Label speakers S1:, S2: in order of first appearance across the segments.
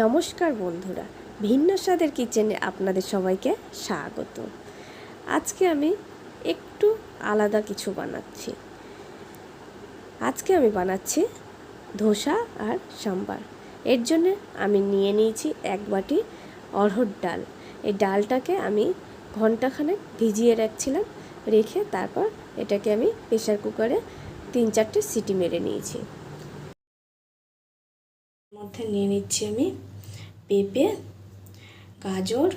S1: নমস্কার বন্ধুরা, ভিন্ন স্বাদের কিচেনে আপনাদের সবাইকে স্বাগত। আজকে আমি একটু আলাদা কিছু বানাচ্ছি। আজকে আমি বানাচ্ছি ধোসা আর সাম্বার। এর জন্য আমি নিয়ে নিয়েছি 1 বাটি অড়হর ডাল। এই ডালটাকে আমি ঘন্টাখানেক ভিজিয়ে রাখছিলাম, রেখে তারপর এটাকে আমি প্রেসার কুকারে 3-4টে সিটি মেরে নিয়েছি। মধ্যে নিয়ে নিচ্ছি আমি পেঁপে, গাজর,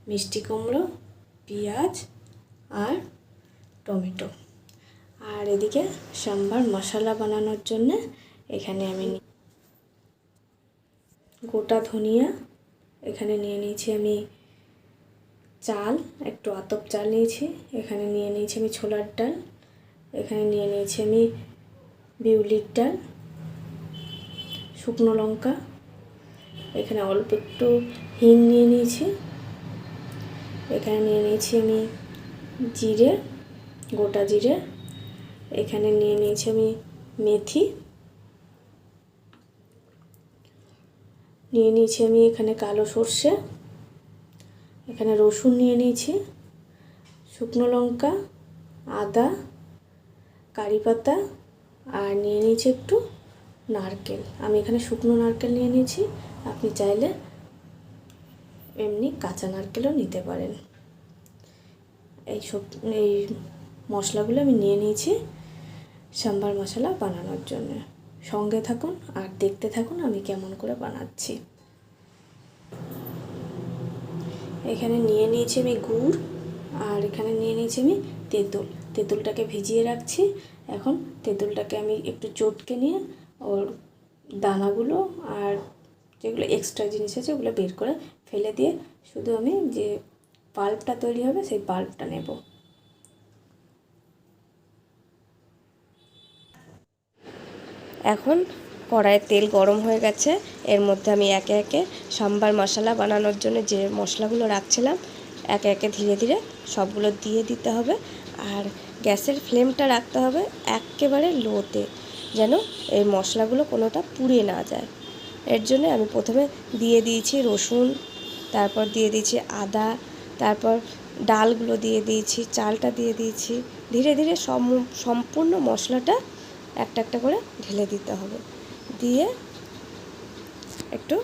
S1: মিষ্টি কুমড়ো, পেঁয়াজ আর টমেটো। আর এদিকে সাম্বার মশলা বানানোর জন্য এখানে আমি গোটা ধনিয়া, এখানে নিয়ে নিয়েছি আমি চাল, একটু আতপ চাল নিয়েছি, এখানে নিয়ে নিয়েছি আমি ছোলার ডাল, এখানে নিয়ে নিয়েছি আমি বিউলির ডাল, শুকনো লঙ্কা, এখানে অল্প একটু হিং নিয়ে নিয়েছি, এখানে নিয়ে নিয়েছি আমি জিরে, গোটা জিরে, এখানে নিয়ে নিয়েছি আমি মেথি, নিয়ে নিয়েছি আমি এখানে কালো সর্ষে, এখানে রসুন নিয়ে নিয়েছি, শুকনো লঙ্কা, আদা, কারি পাতা, আর নিয়ে নিয়েছি একটু নারকেল। আমি এখানে শুকনো নারকেল নিয়ে নিয়েছি, আপনি চাইলে এমনি কাঁচা নারকেলও নিতে পারেন। এই মশলাগুলো আমি নিয়ে নিয়েছি সাম্বার মশলা বানানোর জন্য। সঙ্গে থাকুন আর দেখতে থাকুন আমি কেমন করে বানাচ্ছি। এখানে নিয়ে নিয়েছি আমি গুড়, আর এখানে নিয়ে নিয়েছি আমি তেঁতুল। তেঁতুলটাকে ভিজিয়ে রাখছি। এখন তেঁতুলটাকে আমি একটু চটকে নিয়ে ওর দানাগুলো আর যেগুলো এক্সট্রা জিনিস আছে ওগুলো বের করে ফেলে দিয়ে শুধু আমি যে পাল্পটা তৈরি হবে সেই পাল্পটা নেব। এখন কড়াইয়ে তেল গরম হয়ে গেছে, এর মধ্যে আমি একে একে সাম্বার মশলা বানানোর জন্য যে মশলাগুলো রাখছিলাম একে একে ধীরে ধীরে সবগুলো দিয়ে দিতে হবে। আর গ্যাসের ফ্লেমটা রাখতে হবে একেবারে লোতে, যেন এই মশলাগুলো কোনোটা পুড়ে না যায়। এর জন্য আমি প্রথমে দিয়ে দিয়েছি রসুন, তারপর দিয়ে দিয়েছি আদা, তারপর ডালগুলো দিয়ে দিয়েছি, চালটা দিয়ে দিয়েছি। ধীরে ধীরে সম্পূর্ণ মশলাটা একটা একটা করে ঢেলে দিতে হবে, দিয়ে একটু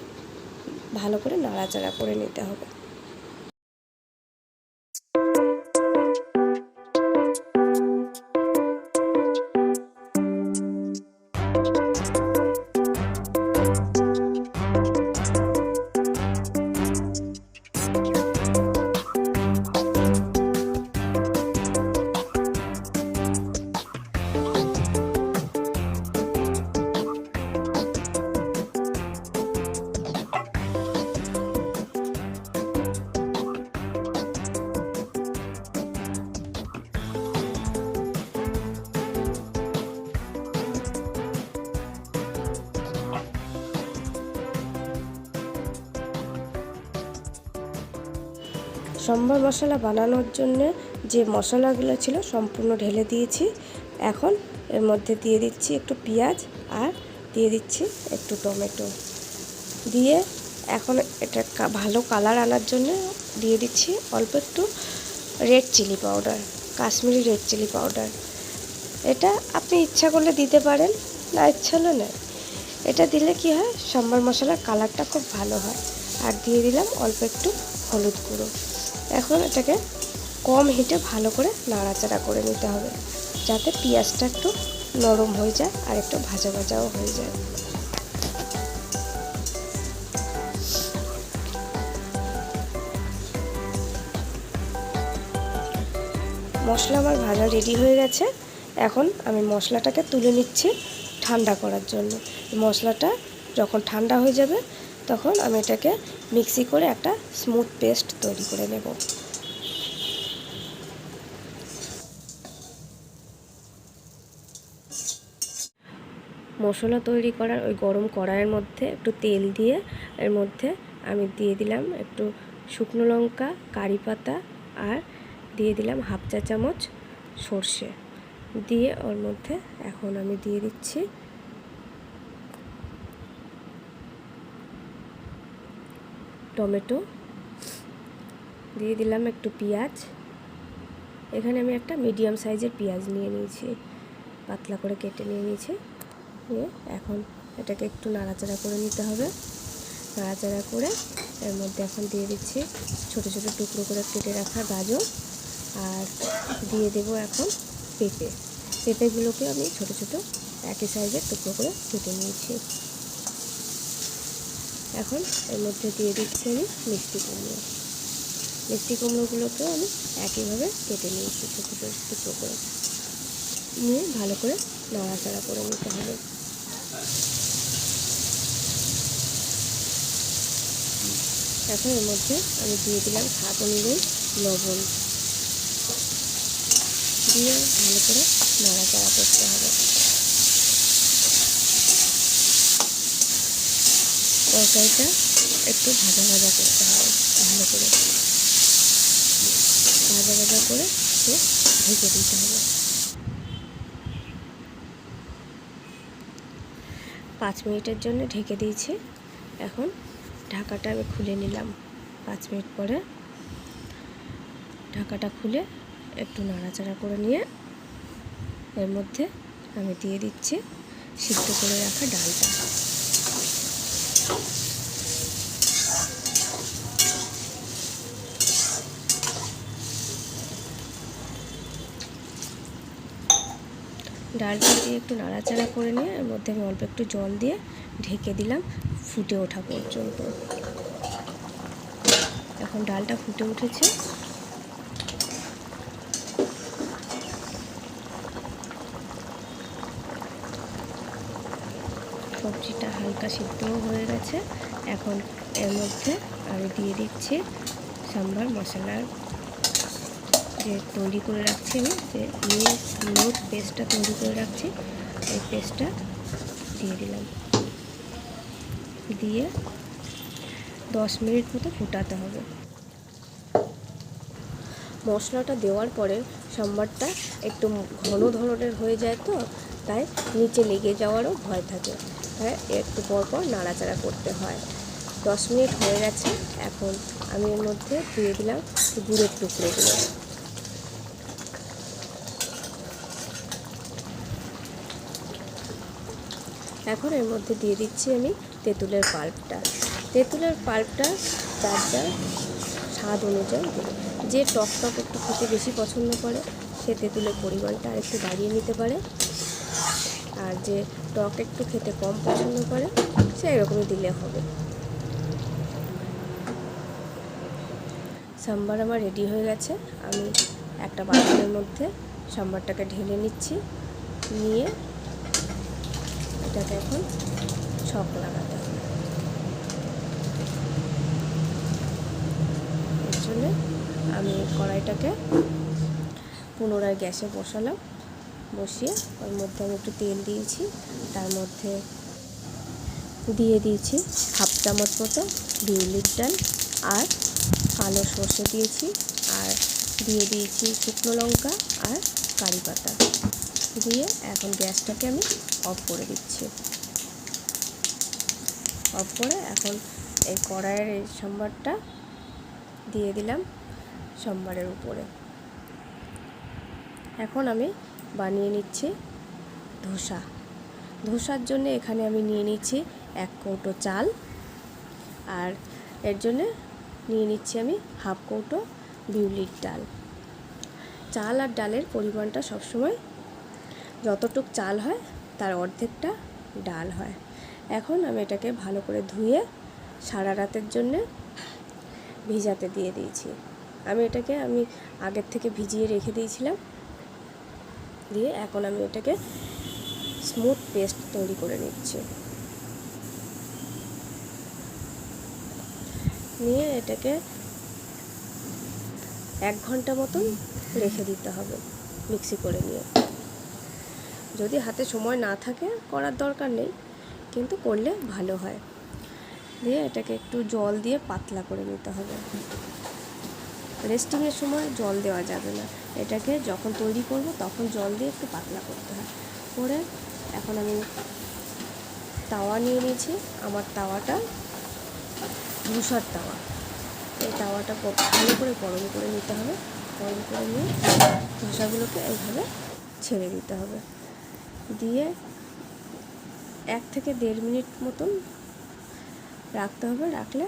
S1: ভালো করে নাড়াচাড়া করে নিতে হবে। সাম্বার মশলা বানানোর জন্য যে মশলাগুলো ছিল সম্পূর্ণ ঢেলে দিয়েছি। এখন এর মধ্যে দিয়ে দিচ্ছি একটু পেঁয়াজ আর দিয়ে দিচ্ছি একটু টমেটো, দিয়ে এখন এটা ভালো কালার আনার জন্য দিয়ে দিচ্ছি অল্প একটু red chilli powder, Kashmiri red chilli powder. এটা আপনি ইচ্ছা করলে দিতে পারেন, না ইচ্ছা হলে না। এটা দিলে কি হয়, সাম্বার মশলার কালারটা খুব ভালো হয়। আর দিয়ে দিলাম অল্প একটু হলুদ গুঁড়ো। এখন এটাকে কম হিটে ভালো করে নাড়াচাড়া করে নিতে হবে, যাতে পেঁয়াজটা একটু নরম হয়ে যায় আর একটু ভাজা ভাজাও হয়ে যায়। মশলা আমার ভাজা রেডি হয়ে গেছে। এখন আমি মশলাটাকে তুলে নিচ্ছি ঠান্ডা করার জন্য। মশলাটা যখন ঠান্ডা হয়ে যাবে তখন আমি এটাকে মিক্সি করে একটা স্মুথ পেস্ট তৈরি করে নেব। মশলা তৈরি করার ওই গরম কড়াইয়ের মধ্যে একটু তেল দিয়ে এর মধ্যে আমি দিয়ে দিলাম একটু শুকনো লঙ্কা, কারি পাতা, আর দিয়ে দিলাম 1/2 চা চামচ সর্ষে। দিয়ে ওর মধ্যে এখন আমি দিয়ে দিচ্ছি টমেটো, দিয়ে দিলাম একটু পেঁয়াজ। এখানে আমি একটা মিডিয়াম সাইজের পেঁয়াজ নিয়ে নিয়েছি, পাতলা করে কেটে নিয়ে নিয়েছি। নিয়ে এখন এটাকে একটু নাড়াচাড়া করে নিতে হবে। নাড়াচাড়া করে এর মধ্যে এখন দিয়ে দিচ্ছি ছোট ছোট টুকরো করে কেটে রাখা গাজর, আর দিয়ে দেব এখন পেঁপে। পেঁপেগুলোকে আমি ছোট ছোট একই সাইজের টুকরো করে কেটে নিয়েছি। এখন এর মধ্যে দিয়ে দিচ্ছি আমি মিষ্টি কুমড়ো। মিষ্টি কুমড়োগুলোকেও আমি একইভাবে কেটে নিয়েছি ছোট ছোট টুকরো করে। নিয়ে ভালো করে নাড়াচাড়া করে নিতে হবে। এখন এর মধ্যে আমি দিয়ে দিলাম স্বাদ অনুযায়ী লবণ, দিয়ে ভালো করে নাড়াচাড়া করতে হবে। তরকারিটা একটু ভাজা ভাজা করতে হবে, ভালো করে ভাজা ভাজা করে ঢেকে দিতে হবে। 5 মিনিটের জন্য ঢেকে দিয়েছি। এখন ঢাকাটা আমি খুলে নিলাম। 5 মিনিট পরে ঢাকাটা খুলে একটু নাড়াচাড়া করে নিয়ে এর মধ্যে আমি দিয়ে দিচ্ছি সিদ্ধ করে রাখা ডালটা। ডালটা দিয়ে একটু নাড়াচাড়া করে নিয়ে এর মধ্যে আমি অল্প একটু জল দিয়ে ঢেকে দিলাম ফুটে ওঠা পর্যন্ত। এখন ডালটা ফুটে উঠেছে। সবজিটা হালকা সিদ্ধও হয়ে গেছে। এখন এর মধ্যে আমি দিয়ে দিচ্ছি সাম্বার মশলার যে তৈরি করে রাখছি, আমি যে মিক্স পেস্টটা তৈরি করে রাখছি, এই পেস্টটা দিয়ে দিলাম। দিয়ে 10 মিনিট মতো ফুটাতে হবে। মশলাটা দেওয়ার পরে সাম্বারটা একটু ঘন ধরনের হয়ে যায়, তো তাই নিচে লেগে যাওয়ারও ভয় থাকে, তাই একটু পর পর নাড়াচাড়া করতে হয়। 10 মিনিট হয়ে গেছে। এখন আমি এর মধ্যে দিয়ে দিলাম গুড়ের টুকরোগুলো। এখন এর মধ্যে দিয়ে দিচ্ছি আমি তেঁতুলের পাল্পটা। তেঁতুলের পাল্পটা যার যার স্বাদ অনুযায়ী দেবে। যে টক টক একটু খেতে বেশি পছন্দ করে সে তেঁতুলের পরিমাণটা আরেকটু বাড়িয়ে নিতে পারে, আর যে টক একটু খেতে কম পছন্দ করে সে এরকমই দিলে হবে। সাম্বার আমার রেডি হয়ে গেছে। আমি একটা বাটির মধ্যে সাম্বারটাকে ঢেলে নিচ্ছি। নিয়ে এটাকে এখন ছক লাগাতে হবে। এর জন্য আমি কড়াইটাকে পুনরায় গ্যাসে বসালাম। বসিয়ে ওর মধ্যে আমি একটু তেল দিয়েছি। তার মধ্যে দিয়ে দিয়েছি 1/2 চামচ মতো বিউলির ডাল, আর কালো সর্ষে দিয়েছি, আর দিয়ে দিয়েছি শুকনো লঙ্কা আর কারি পাতা। দিয়ে এখন গ্যাসটাকে আমি অফ করে দিচ্ছি। অফ করে এখন এই কড়াইয়ের এই সাম্বারটা দিয়ে দিলাম সাম্বারের উপরে। এখন আমি বানিয়ে নিচ্ছি ধোসা। ধোসার জন্য এখানে আমি নিয়ে নিচ্ছি 1 কৌটো চাল, আর এর জন্য নিয়ে নিচ্ছি আমি 1/2 কৌটো বিউলির ডাল। চাল আর ডালের পরিমাণটা সবসময় যতটুক চাল হয় তার অর্ধেকটা ডাল হয়। এখন আমি এটাকে ভালো করে ধুয়ে সারা রাতের জন্য ভিজাতে দিয়ে দিয়েছি। আমি এটাকে আগের থেকে ভিজিয়ে রেখে দিয়েছিলাম। দিয়ে এখন আমি এটাকে স্মুথ পেস্ট তৈরি করে নিচ্ছি। নিয়ে এটাকে 1 ঘন্টা মতন রেখে দিতে হবে মিক্সি করে নিয়ে। যদি হাতে সময় না থাকে করার দরকার নেই, কিন্তু করলে ভালো হয়। দিয়ে এটাকে একটু জল দিয়ে পাতলা করে নিতে হবে। রেস্টিংয়ের সময় জল দেওয়া যাবে না, এটাকে যখন তৈরি করব তখন জল দিয়ে একটু পাতলা করতে হয়। করে এখন আমি তাওয়া নিয়ে নিয়েছি। আমার তাওয়াটা ধোসার তাওয়া। এই তাওয়াটা ভালো করে গরম করে নিতে হবে। গরম করে নিয়ে ধোসাগুলোকে এইভাবে ছেড়ে দিতে হবে, দিয়ে 1 থেকে 1.5 মিনিট মতন রাখতে হবে। রাখলে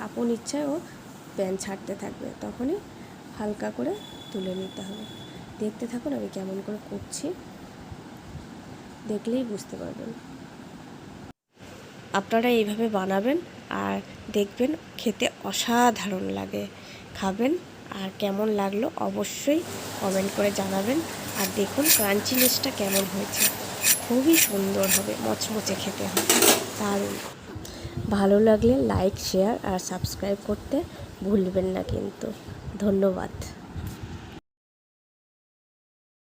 S1: আপন ইচ্ছায় ও প্যান ছাড়তে থাকবে, তখনই হালকা করে তুলে নিতে হবে। দেখতে থাকুন আমি কেমন করে করছি, দেখলেই বুঝতে পারবেন। আপনারা এইভাবে বানাবেন আর দেখবেন খেতে অসাধারণ লাগে। খাবেন আর কেমন লাগলো অবশ্যই কমেন্ট করে জানাবেন। আর দেখুন ক্রাঞ্চিনেসটা কেমন হয়েছে, খুবই সুন্দর হবে, মচমচে খেতে হবে, দারুণ। ভালো লাগলে লাইক, শেয়ার আর সাবস্ক্রাইব করতে ভুলবেন না কিন্তু। ধন্যবাদ।